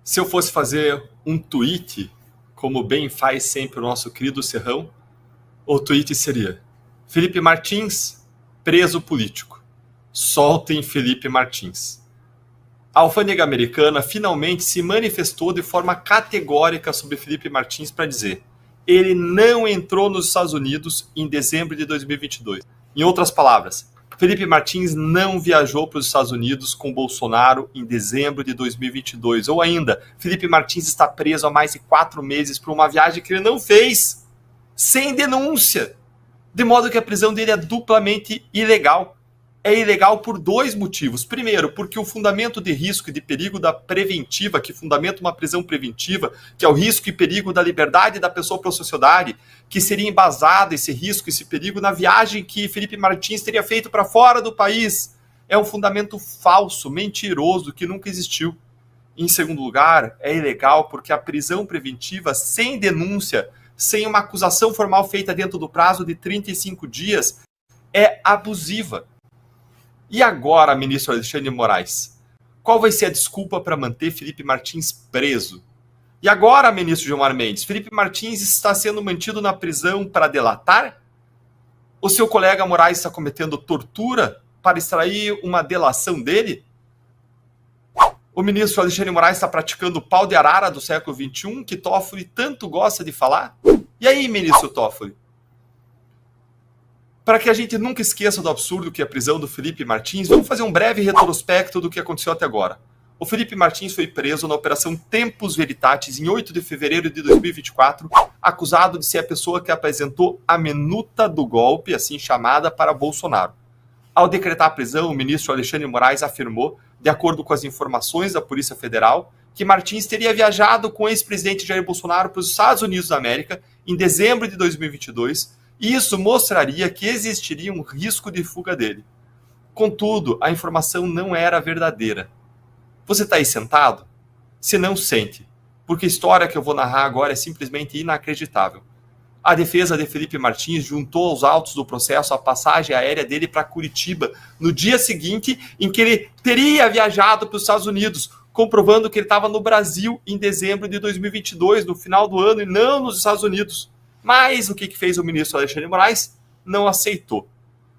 Se eu fosse fazer um tweet, como bem faz sempre o nosso querido Serrão, o tweet seria: Felipe Martins, preso político. Soltem Felipe Martins. A alfândega americana finalmente se manifestou de forma categórica sobre Felipe Martins para dizer: ele não entrou nos Estados Unidos em dezembro de 2022. Em outras palavras, Felipe Martins não viajou para os Estados Unidos com Bolsonaro em dezembro de 2022. Ou ainda, Felipe Martins está preso há mais de 4 meses por uma viagem que ele não fez, sem denúncia. De modo que a prisão dele é duplamente ilegal. É ilegal por 2 motivos. Primeiro, porque o fundamento de risco e de perigo da preventiva, que fundamenta uma prisão preventiva, que é o risco e perigo da liberdade da pessoa para a sociedade, que seria embasado esse risco, esse perigo na viagem que Felipe Martins teria feito para fora do país. É um fundamento falso, mentiroso, que nunca existiu. Em segundo lugar, é ilegal porque a prisão preventiva sem denúncia, sem uma acusação formal feita dentro do prazo de 35 dias, é abusiva. E agora, ministro Alexandre de Moraes, qual vai ser a desculpa para manter Felipe Martins preso? E agora, ministro Gilmar Mendes, Felipe Martins está sendo mantido na prisão para delatar? O seu colega Moraes está cometendo tortura para extrair uma delação dele? O ministro Alexandre de Moraes está praticando o pau de arara do século XXI, que Toffoli tanto gosta de falar? E aí, ministro Toffoli? Para que a gente nunca esqueça do absurdo que é a prisão do Felipe Martins, vamos fazer um breve retrospecto do que aconteceu até agora. O Felipe Martins foi preso na Operação Tempus Veritatis em 8 de fevereiro de 2024, acusado de ser a pessoa que apresentou a minuta do golpe, assim chamada, para Bolsonaro. Ao decretar a prisão, o ministro Alexandre de Moraes afirmou, de acordo com as informações da Polícia Federal, que Martins teria viajado com o ex-presidente Jair Bolsonaro para os Estados Unidos da América em dezembro de 2022, e isso mostraria que existiria um risco de fuga dele. Contudo, a informação não era verdadeira. Você está aí sentado? Se não, sente, porque a história que eu vou narrar agora é simplesmente inacreditável. A defesa de Felipe Martins juntou aos autos do processo a passagem aérea dele para Curitiba no dia seguinte em que ele teria viajado para os Estados Unidos, comprovando que ele estava no Brasil em dezembro de 2022, no final do ano, e não nos Estados Unidos. Mas o que fez o ministro Alexandre de Moraes? Não aceitou.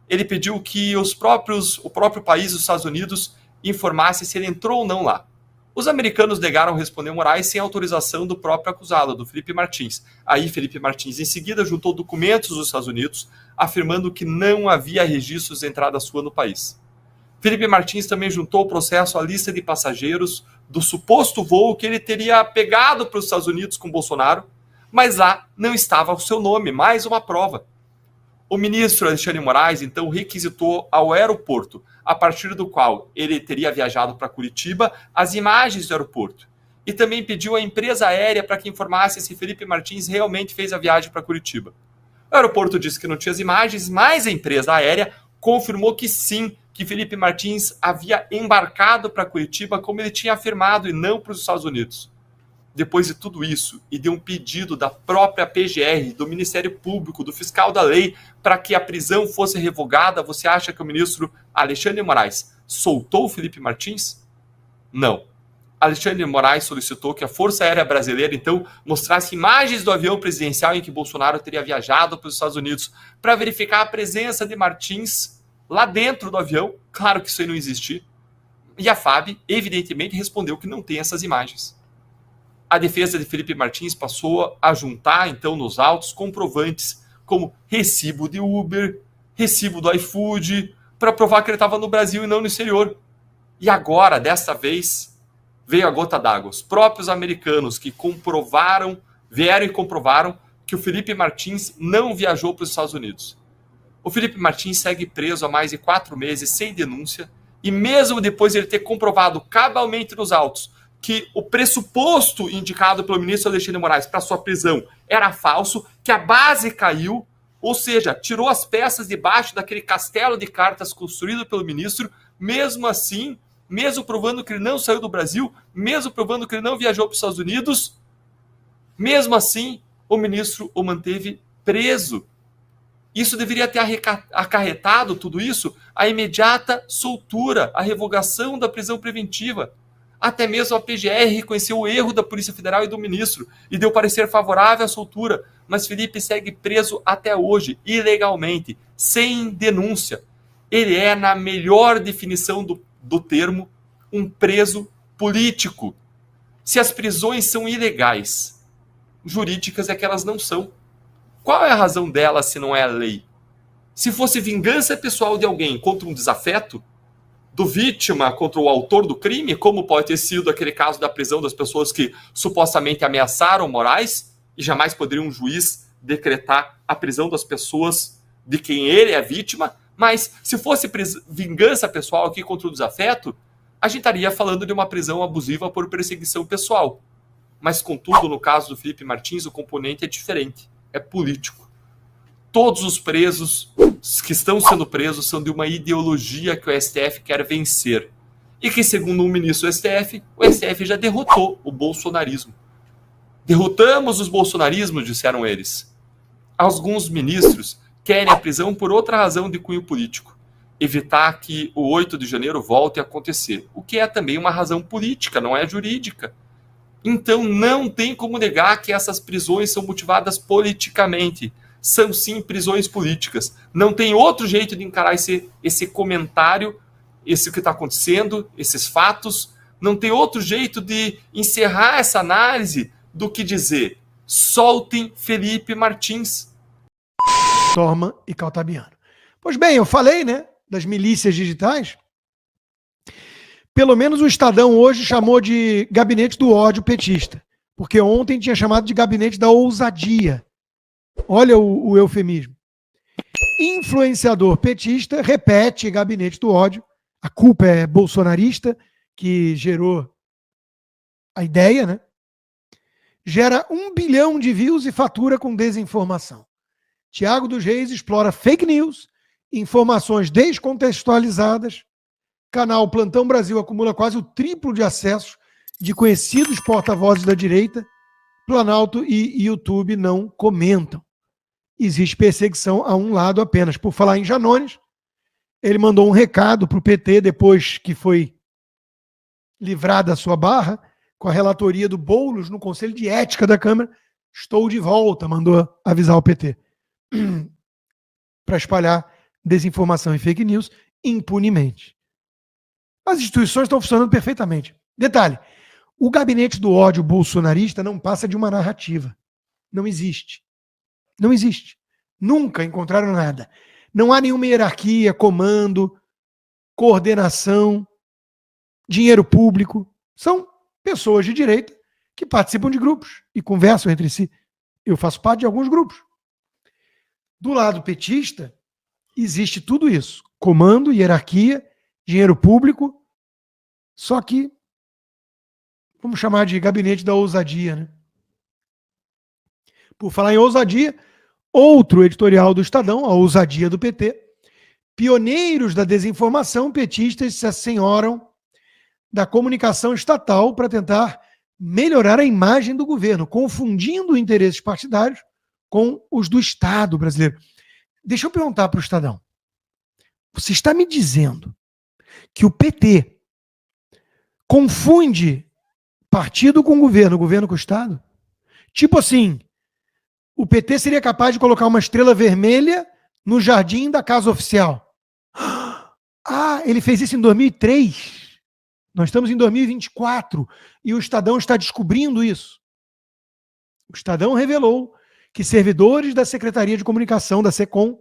Ele pediu que o próprio país, os Estados Unidos, informasse se ele entrou ou não lá. Os americanos negaram responder Moraes sem autorização do próprio acusado, do Felipe Martins. Aí Felipe Martins, em seguida, juntou documentos dos Estados Unidos, afirmando que não havia registros de entrada sua no país. Felipe Martins também juntou o processo à lista de passageiros do suposto voo que ele teria pegado para os Estados Unidos com Bolsonaro, mas lá não estava o seu nome, mais uma prova. O ministro Alexandre de Moraes, então, requisitou ao aeroporto, a partir do qual ele teria viajado para Curitiba, as imagens do aeroporto. E também pediu à empresa aérea para que informasse se Felipe Martins realmente fez a viagem para Curitiba. O aeroporto disse que não tinha as imagens, mas a empresa aérea confirmou que sim, que Felipe Martins havia embarcado para Curitiba como ele tinha afirmado e não para os Estados Unidos. Depois de tudo isso, e de um pedido da própria PGR, do Ministério Público, do fiscal da lei, para que a prisão fosse revogada, você acha que o ministro Alexandre de Moraes soltou o Felipe Martins? Não. Alexandre de Moraes solicitou que a Força Aérea Brasileira, então, mostrasse imagens do avião presidencial em que Bolsonaro teria viajado para os Estados Unidos, para verificar a presença de Martins lá dentro do avião. Claro que isso aí não existe. E a FAB, evidentemente, respondeu que não tem essas imagens. A defesa de Felipe Martins passou a juntar, então, nos autos, comprovantes como recibo de Uber, recibo do iFood, para provar que ele estava no Brasil e não no exterior. E agora, desta vez, veio a gota d'água. Os próprios americanos que vieram e comprovaram que o Felipe Martins não viajou para os Estados Unidos. O Felipe Martins segue preso há mais de 4 meses sem denúncia, e mesmo depois de ele ter comprovado cabalmente nos autos que o pressuposto indicado pelo ministro Alexandre de Moraes para sua prisão era falso, que a base caiu, ou seja, tirou as peças debaixo daquele castelo de cartas construído pelo ministro, mesmo assim, mesmo provando que ele não saiu do Brasil, mesmo provando que ele não viajou para os Estados Unidos, mesmo assim, o ministro o manteve preso. Isso deveria ter acarretado tudo isso, a imediata soltura, a revogação da prisão preventiva. Até mesmo a PGR reconheceu o erro da Polícia Federal e do ministro e deu parecer favorável à soltura, mas Felipe segue preso até hoje, ilegalmente, sem denúncia. Ele é, na melhor definição do termo, um preso político. Se as prisões são ilegais, jurídicas é que elas não são. Qual é a razão delas se não é a lei? Se fosse vingança pessoal de alguém contra um desafeto, do vítima contra o autor do crime, como pode ter sido aquele caso da prisão das pessoas que supostamente ameaçaram Moraes, e jamais poderia um juiz decretar a prisão das pessoas de quem ele é vítima, mas se fosse vingança pessoal aqui contra o desafeto, a gente estaria falando de uma prisão abusiva por perseguição pessoal. Mas, contudo, no caso do Felipe Martins, o componente é diferente, é político. Todos os presos que estão sendo presos são de uma ideologia que o STF quer vencer. E que, segundo o ministro do STF, o STF já derrotou o bolsonarismo. Derrotamos os bolsonarismos, disseram eles. Alguns ministros querem a prisão por outra razão de cunho político. Evitar que o 8 de janeiro volte a acontecer. O que é também uma razão política, não é jurídica. Então não tem como negar que essas prisões são motivadas politicamente. São sim prisões políticas. Não tem outro jeito de encarar esse comentário, esse que está acontecendo, esses fatos. Não tem outro jeito de encerrar essa análise do que dizer: soltem Felipe Martins. Torman e Caltabiano. Pois bem, eu falei, né, das milícias digitais. Pelo menos o Estadão hoje chamou de gabinete do ódio petista, porque ontem tinha chamado de gabinete da ousadia. Olha o eufemismo. Influenciador petista repete gabinete do ódio. A culpa é bolsonarista, que gerou a ideia, né? Gera 1 bilhão de views e fatura com desinformação. Tiago dos Reis explora fake news, informações descontextualizadas. Canal Plantão Brasil acumula quase o triplo de acessos de conhecidos porta-vozes da direita. Planalto e YouTube não comentam. Existe perseguição a um lado apenas. Por falar em Janones, ele mandou um recado para o PT depois que foi livrada a sua barra, com a relatoria do Boulos no Conselho de Ética da Câmara. Estou de volta, mandou avisar o PT. Para espalhar desinformação e fake news impunemente. As instituições estão funcionando perfeitamente. Detalhe, o gabinete do ódio bolsonarista não passa de uma narrativa. Não existe. Não existe. Nunca encontraram nada. Não há nenhuma hierarquia, comando, coordenação, dinheiro público. São pessoas de direita que participam de grupos e conversam entre si. Eu faço parte de alguns grupos. Do lado petista, existe tudo isso. Comando, hierarquia, dinheiro público. Só que, vamos chamar de gabinete da ousadia, né? Por falar em ousadia, outro editorial do Estadão, a ousadia do PT. Pioneiros da desinformação, petistas se assenhoram da comunicação estatal para tentar melhorar a imagem do governo, confundindo interesses partidários com os do Estado brasileiro. Deixa eu perguntar para o Estadão. Você está me dizendo que o PT confunde partido com governo com Estado? Tipo assim, o PT seria capaz de colocar uma estrela vermelha no jardim da Casa Oficial. Ah, ele fez isso em 2003. Nós estamos em 2024 e o Estadão está descobrindo isso. O Estadão revelou que servidores da Secretaria de Comunicação, da SECOM,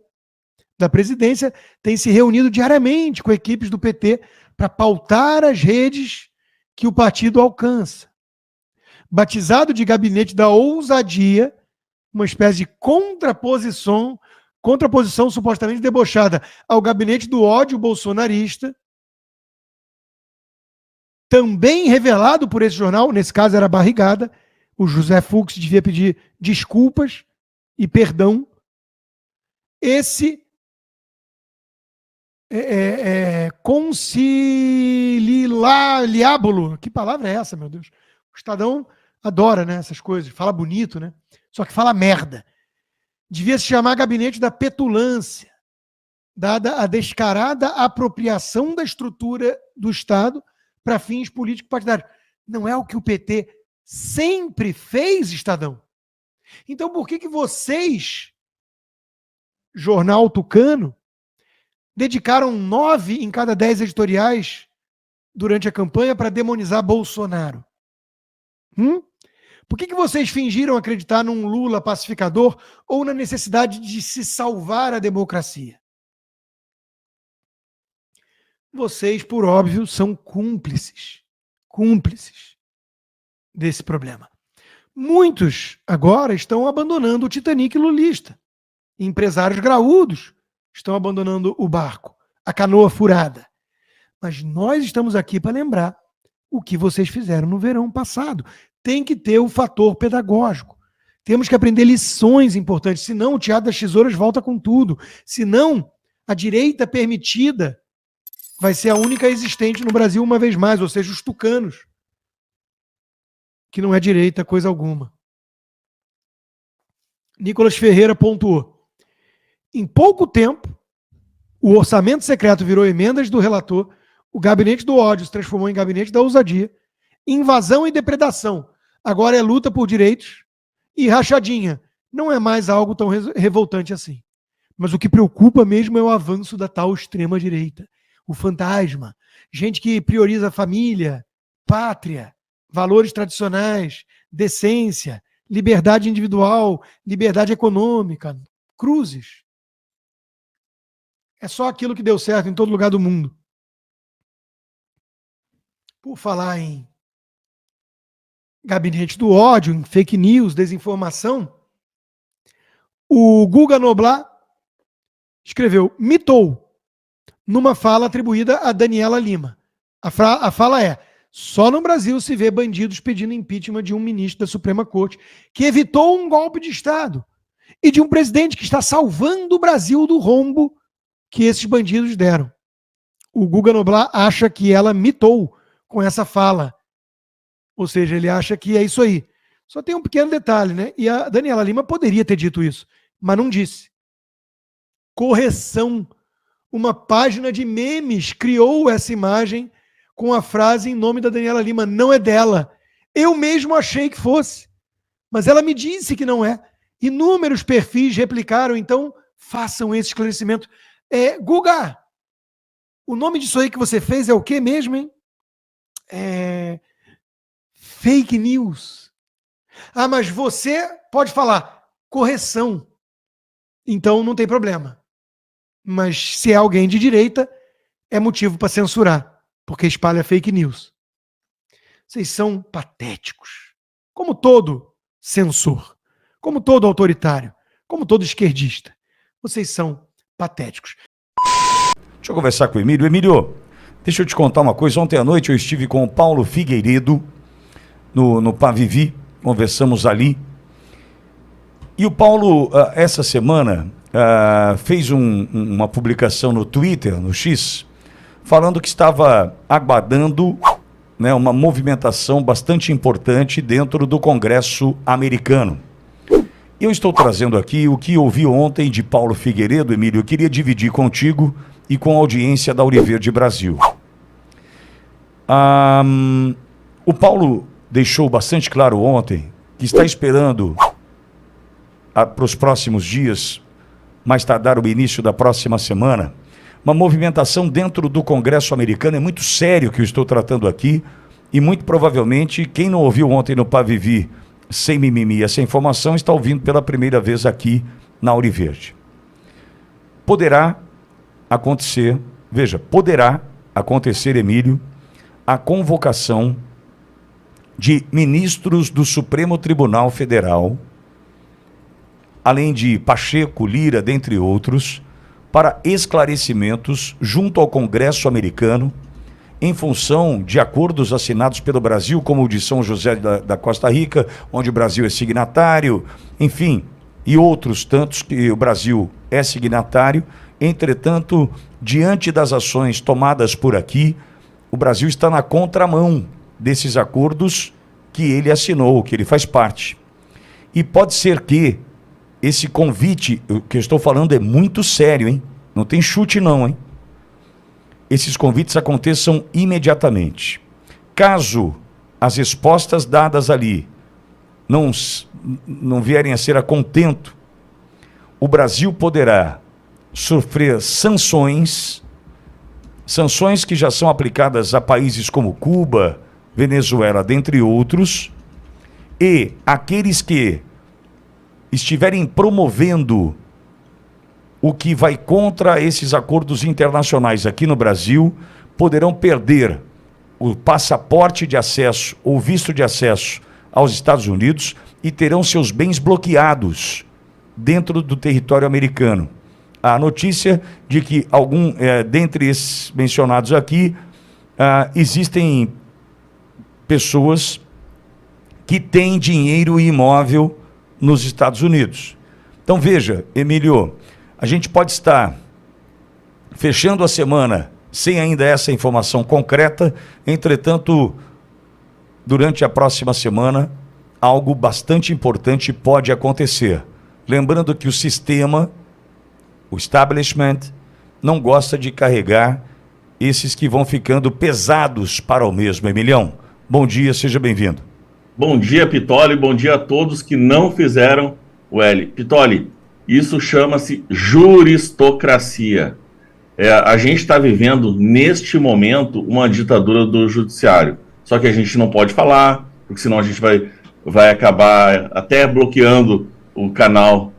da presidência, têm se reunido diariamente com equipes do PT para pautar as redes que o partido alcança. Batizado de gabinete da ousadia, uma espécie de contraposição supostamente debochada ao gabinete do ódio bolsonarista, também revelado por esse jornal, nesse caso era Barrigada, o José Fux devia pedir desculpas e perdão. Esse conciliábulo, que palavra é essa, meu Deus? O Estadão adora, né, essas coisas, fala bonito, né? Só que fala merda. Devia se chamar gabinete da petulância, dada a descarada apropriação da estrutura do Estado para fins político-partidários. Não é o que o PT sempre fez, Estadão? Então por que vocês, Jornal Tucano, dedicaram 9 em cada 10 editoriais durante a campanha para demonizar Bolsonaro? Por que vocês fingiram acreditar num Lula pacificador ou na necessidade de se salvar a democracia? Vocês, por óbvio, são cúmplices desse problema. Muitos agora estão abandonando o Titanic lulista. Empresários graúdos estão abandonando o barco, a canoa furada. Mas nós estamos aqui para lembrar o que vocês fizeram no verão passado. Tem que ter o fator pedagógico. Temos que aprender lições importantes, senão o teatro das tesouras volta com tudo. Senão a direita permitida vai ser a única existente no Brasil uma vez mais, ou seja, os tucanos, que não é direita coisa alguma. Nicolas Ferreira pontuou. Em pouco tempo, o orçamento secreto virou emendas do relator, o gabinete do ódio se transformou em gabinete da ousadia, invasão e depredação. Agora é luta por direitos e rachadinha. Não é mais algo tão revoltante assim. Mas o que preocupa mesmo é o avanço da tal extrema-direita. O fantasma. Gente que prioriza família, pátria, valores tradicionais, decência, liberdade individual, liberdade econômica, cruzes. É só aquilo que deu certo em todo lugar do mundo. Por falar em gabinete do ódio, em fake news, desinformação, o Guga Noblar escreveu, mitou, numa fala atribuída a Daniela Lima. A fala é, só no Brasil se vê bandidos pedindo impeachment de um ministro da Suprema Corte que evitou um golpe de Estado e de um presidente que está salvando o Brasil do rombo que esses bandidos deram. O Guga Noblar acha que ela mitou com essa fala. Ou seja, ele acha que é isso aí. Só tem um pequeno detalhe, né? E a Daniela Lima poderia ter dito isso, mas não disse. Correção. Uma página de memes criou essa imagem com a frase em nome da Daniela Lima. Não é dela. Eu mesmo achei que fosse. Mas ela me disse que não é. Inúmeros perfis replicaram, então façam esse esclarecimento. Guga, o nome disso aí que você fez é o quê mesmo, hein? Fake news. Ah, mas você pode falar correção. Então não tem problema. Mas se é alguém de direita, é motivo para censurar, porque espalha fake news. Vocês são patéticos. Como todo censor, como todo autoritário, como todo esquerdista. Vocês são patéticos. Deixa eu conversar com o Emílio. Emílio, deixa eu te contar uma coisa. Ontem à noite eu estive com o Paulo Figueiredo no Pavivi, conversamos ali. E o Paulo, essa semana, fez uma publicação no Twitter, no X, falando que estava aguardando, né, uma movimentação bastante importante dentro do Congresso americano. Eu estou trazendo aqui o que ouvi ontem de Paulo Figueiredo, Emílio. Eu queria dividir contigo e com a audiência da Auriverde Brasil. O Paulo deixou bastante claro ontem que está esperando para os próximos dias, mais tardar o início da próxima semana, uma movimentação dentro do Congresso americano. É muito sério que eu estou tratando aqui e muito provavelmente quem não ouviu ontem no Pavivi sem mimimi essa informação está ouvindo pela primeira vez aqui na Auriverde. Poderá acontecer, Emílio, a convocação de ministros do Supremo Tribunal Federal, além de Pacheco, Lira, dentre outros, para esclarecimentos junto ao Congresso americano, em função de acordos assinados pelo Brasil, como o de São José da Costa Rica, onde o Brasil é signatário, enfim, e outros tantos que o Brasil é signatário. Entretanto, diante das ações tomadas por aqui, o Brasil está na contramão desses acordos que ele assinou, que ele faz parte. E pode ser que esse convite, o que eu estou falando é muito sério, hein? Não tem chute não, hein? Esses convites aconteçam imediatamente. Caso as respostas dadas ali não vierem a ser a contento, o Brasil poderá sofrer sanções que já são aplicadas a países como Cuba, Venezuela, dentre outros, e aqueles que estiverem promovendo o que vai contra esses acordos internacionais aqui no Brasil poderão perder o passaporte de acesso ou visto de acesso aos Estados Unidos e terão seus bens bloqueados dentro do território americano. A notícia de que dentre esses mencionados aqui, existem pessoas que têm dinheiro e imóvel nos Estados Unidos. Então veja, Emílio, a gente pode estar fechando a semana sem ainda essa informação concreta, entretanto, durante a próxima semana, algo bastante importante pode acontecer. Lembrando que o sistema, o establishment, não gosta de carregar esses que vão ficando pesados para o mesmo. Emilhão, bom dia, seja bem-vindo. Bom dia, Pitoli, bom dia a todos que não fizeram o L. Pitoli, isso chama-se juristocracia. A gente está vivendo, neste momento, uma ditadura do judiciário. Só que a gente não pode falar, porque senão a gente vai acabar até bloqueando o canal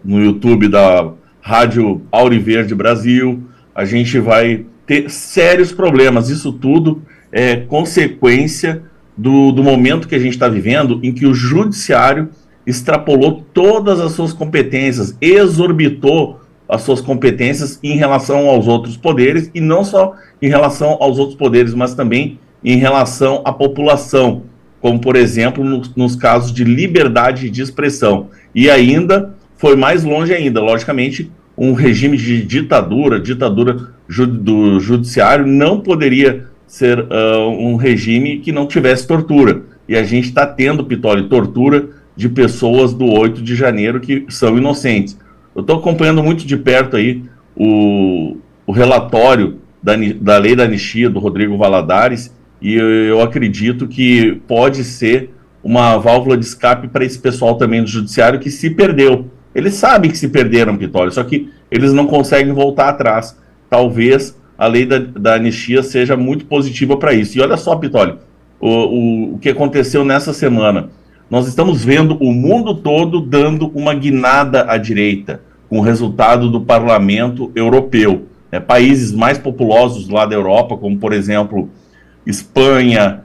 no YouTube da Rádio Auriverde Brasil. A gente vai ter sérios problemas. Isso tudo é consequência do momento que a gente está vivendo, em que o judiciário extrapolou todas as suas competências, exorbitou as suas competências em relação aos outros poderes, e não só em relação aos outros poderes, mas também em relação à população, como, por exemplo, nos casos de liberdade de expressão. E ainda foi mais longe ainda, logicamente, um regime de ditadura do judiciário não poderia ser um regime que não tivesse tortura. E a gente está tendo, Pitoli, tortura de pessoas do 8 de janeiro que são inocentes. Eu estou acompanhando muito de perto aí o relatório da lei da anistia do Rodrigo Valadares, e eu acredito que pode ser uma válvula de escape para esse pessoal também do judiciário que se perdeu. Eles sabem que se perderam, Pitoli, só que eles não conseguem voltar atrás. Talvez a lei da anistia seja muito positiva para isso. E olha só, Pitoli, o que aconteceu nessa semana. Nós estamos vendo o mundo todo dando uma guinada à direita, com o resultado do Parlamento Europeu. Países mais populosos lá da Europa, como, por exemplo, Espanha,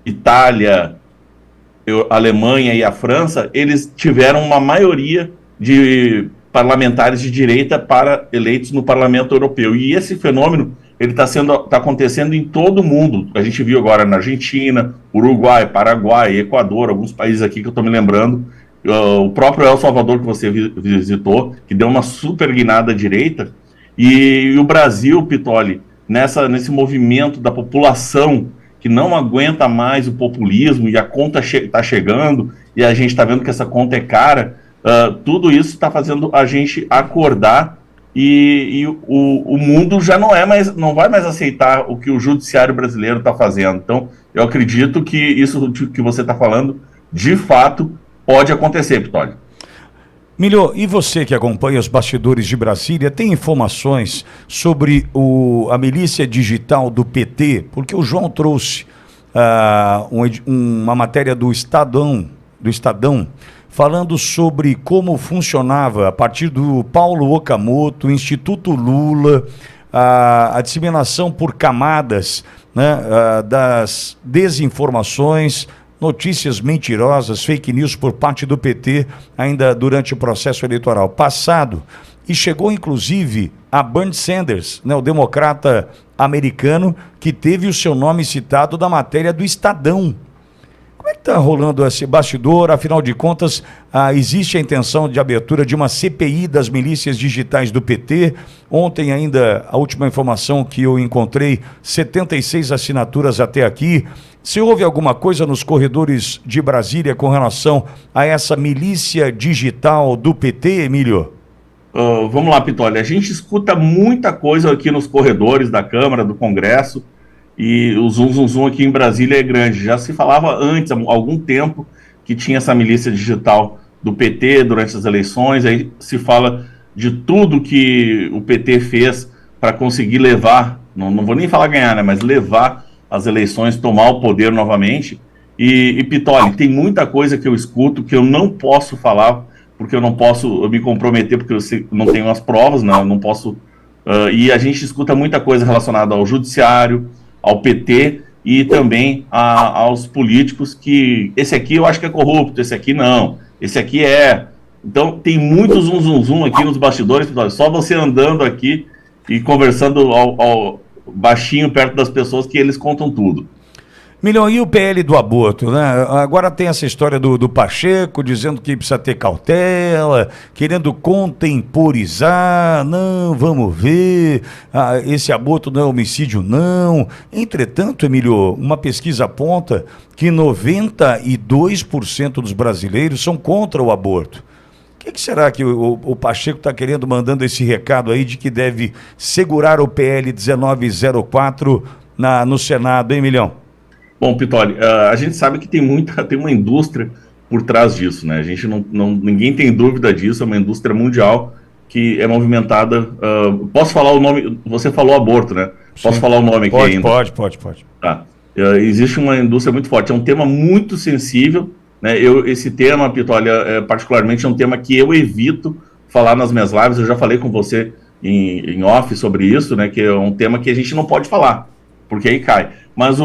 Itália, Alemanha e a França, eles tiveram uma maioria de parlamentares de direita eleitos no Parlamento Europeu. E esse fenômeno ele está acontecendo em todo o mundo. A gente viu agora na Argentina, Uruguai, Paraguai, Equador, alguns países aqui que eu estou me lembrando. O próprio El Salvador, que você visitou, que deu uma super guinada à direita. E o Brasil, Pitoli, nesse movimento da população que não aguenta mais o populismo, e a conta está chegando, e a gente está vendo que essa conta é cara, tudo isso está fazendo a gente acordar, e o mundo já não vai mais aceitar o que o judiciário brasileiro está fazendo. Então, eu acredito que isso que você está falando, de fato, pode acontecer, Pitoli. Milho, e você que acompanha os bastidores de Brasília, tem informações sobre a milícia digital do PT? Porque o João trouxe uma matéria do Estadão, falando sobre como funcionava, a partir do Paulo Okamoto, Instituto Lula, a disseminação por camadas, né, das desinformações, notícias mentirosas, fake news por parte do PT, ainda durante o processo eleitoral passado, e chegou inclusive a Bernie Sanders, né, o democrata americano, que teve o seu nome citado na matéria do Estadão. Como é que está rolando esse bastidor? Afinal de contas, existe a intenção de abertura de uma CPI das milícias digitais do PT. Ontem ainda, a última informação que eu encontrei, 76 assinaturas até aqui. Se houve alguma coisa nos corredores de Brasília com relação a essa milícia digital do PT, Emílio? Vamos lá, Pitoli. A gente escuta muita coisa aqui nos corredores da Câmara, do Congresso, e o zum aqui em Brasília é grande. Já se falava antes, há algum tempo, que tinha essa milícia digital do PT durante as eleições, aí se fala de tudo que o PT fez para conseguir levar, não vou nem falar ganhar, né, mas levar as eleições, tomar o poder novamente. E Pitoli, tem muita coisa que eu escuto que eu não posso falar, porque eu não posso me comprometer, porque eu não tenho as provas, né, eu não posso... e a gente escuta muita coisa relacionada ao judiciário, ao PT e também aos políticos, que esse aqui eu acho que é corrupto, esse aqui não, esse aqui é... Então tem muito zum aqui nos bastidores, Pitoli, só você andando aqui e conversando ao baixinho perto das pessoas que eles contam tudo. Milhão, e o PL do aborto, né? Agora tem essa história do Pacheco dizendo que precisa ter cautela, querendo contemporizar, não, vamos ver, esse aborto não é homicídio, não. Entretanto, Emílio, uma pesquisa aponta que 92% dos brasileiros são contra o aborto. O que será que o Pacheco está querendo, mandando esse recado aí de que deve segurar o PL 1904 no Senado, hein, Milhão? Bom, Pitoli, a gente sabe que tem uma indústria por trás disso, né? A gente ninguém tem dúvida disso, é uma indústria mundial que é movimentada. Posso falar o nome? Você falou aborto, né? Sim. Posso falar o nome aqui ainda? Pode. Tá. Existe uma indústria muito forte, é um tema muito sensível, né? Esse tema, Pitoli, particularmente é um tema que eu evito falar nas minhas lives. Eu já falei com você em off sobre isso, né? Que é um tema que a gente não pode falar, porque aí cai. Mas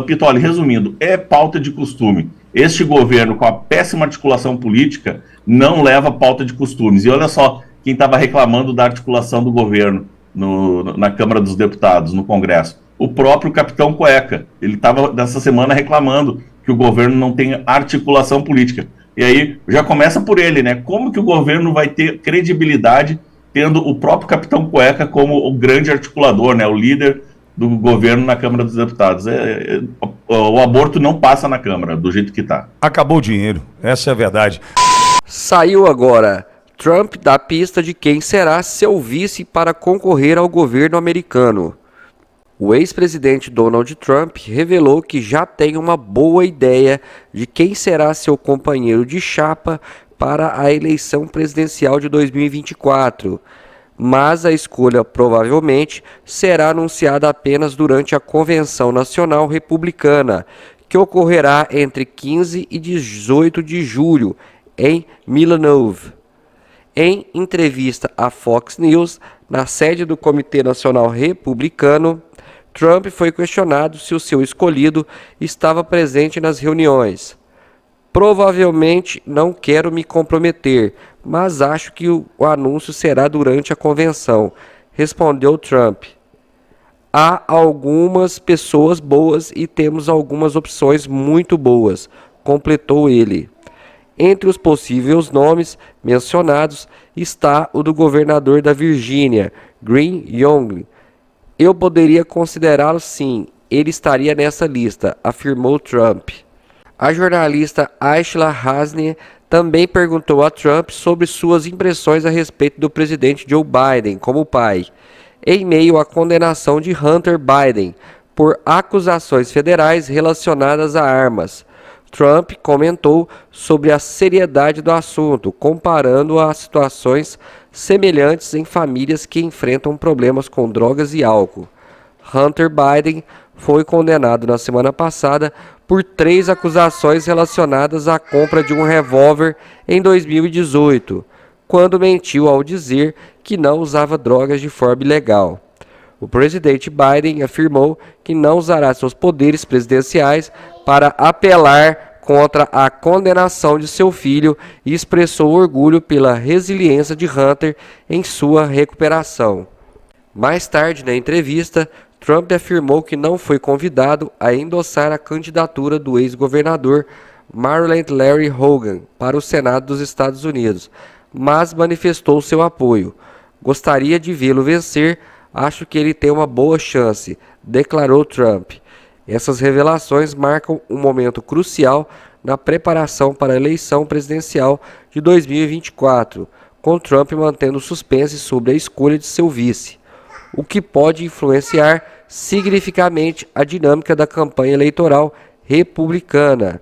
Pitoli, resumindo, é pauta de costume. Este governo, com a péssima articulação política, não leva pauta de costumes. E olha só quem estava reclamando da articulação do governo na Câmara dos Deputados, no Congresso. O próprio Capitão Cueca. Ele estava, nessa semana, reclamando que o governo não tem articulação política. E aí, já começa por ele, né? Como que o governo vai ter credibilidade tendo o próprio Capitão Cueca como o grande articulador, né? O líder do governo na Câmara dos Deputados. O aborto não passa na Câmara, do jeito que está. Acabou o dinheiro, essa é a verdade. Saiu agora, Trump dá pista de quem será seu vice para concorrer ao governo americano. O ex-presidente Donald Trump revelou que já tem uma boa ideia de quem será seu companheiro de chapa para a eleição presidencial de 2024. Mas a escolha provavelmente será anunciada apenas durante a Convenção Nacional Republicana, que ocorrerá entre 15 e 18 de julho, em Milwaukee. Em entrevista à Fox News, na sede do Comitê Nacional Republicano, Trump foi questionado se o seu escolhido estava presente nas reuniões. Provavelmente não quero me comprometer, mas acho que o anúncio será durante a convenção, respondeu Trump. Há algumas pessoas boas e temos algumas opções muito boas, completou ele. Entre os possíveis nomes mencionados está o do governador da Virgínia, Green Young. Eu poderia considerá-lo sim, ele estaria nessa lista, afirmou Trump. A jornalista Aishla Hasnie também perguntou a Trump sobre suas impressões a respeito do presidente Joe Biden como pai, em meio à condenação de Hunter Biden por acusações federais relacionadas a armas. Trump comentou sobre a seriedade do assunto, comparando a situações semelhantes em famílias que enfrentam problemas com drogas e álcool. Hunter Biden foi condenado na semana passada por 3 acusações relacionadas à compra de um revólver em 2018, quando mentiu ao dizer que não usava drogas de forma ilegal. O presidente Biden afirmou que não usará seus poderes presidenciais para apelar contra a condenação de seu filho e expressou orgulho pela resiliência de Hunter em sua recuperação. Mais tarde, na entrevista, Trump afirmou que não foi convidado a endossar a candidatura do ex-governador Maryland Larry Hogan para o Senado dos Estados Unidos, mas manifestou seu apoio. Gostaria de vê-lo vencer, acho que ele tem uma boa chance, declarou Trump. Essas revelações marcam um momento crucial na preparação para a eleição presidencial de 2024, com Trump mantendo suspense sobre a escolha de seu vice, o que pode influenciar significativamente a dinâmica da campanha eleitoral republicana.